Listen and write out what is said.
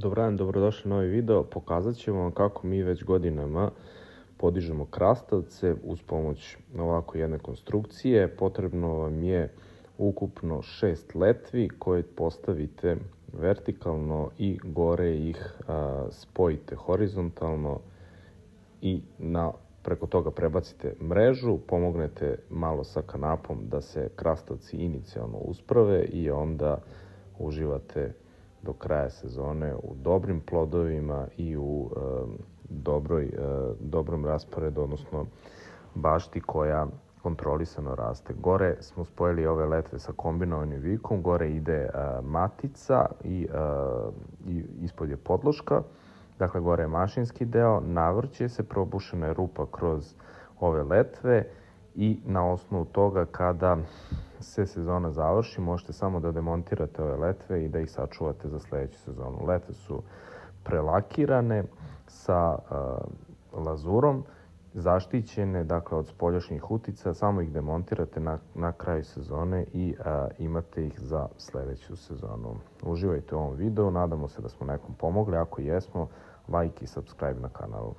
Dobar dan, dobrodošli na novi video. Pokazat ćemo vam kako mi već godinama podižemo krastavce uz pomoć ovako jedne konstrukcije. Potrebno vam je ukupno 6 letvi koje postavite vertikalno i gore ih spojite horizontalno i preko toga prebacite mrežu, pomognete malo sa kanapom da se krastavci inicijalno usprave i onda uživate do kraja sezone u dobrim plodovima i u dobrom rasporedu, odnosno bašti koja kontrolisano raste. Gore smo spojili ove letve sa kombinovanim vikom, gore ide matica i ispod je podloška. Dakle, gore je mašinski deo, navrće se, probušena je rupa kroz ove letve i na osnovu toga kada se sezona završi možete samo da demontirate ove letve i da ih sačuvate za sledeću sezonu. Letve su prelakirane sa lazurom, zaštićene, dakle, od spoljašnjih utica, samo ih demontirate na kraju sezone i imate ih za sledeću sezonu. Uživajte u ovom videu, nadamo se da smo nekom pomogli, ako jesmo, like i subscribe na kanalu.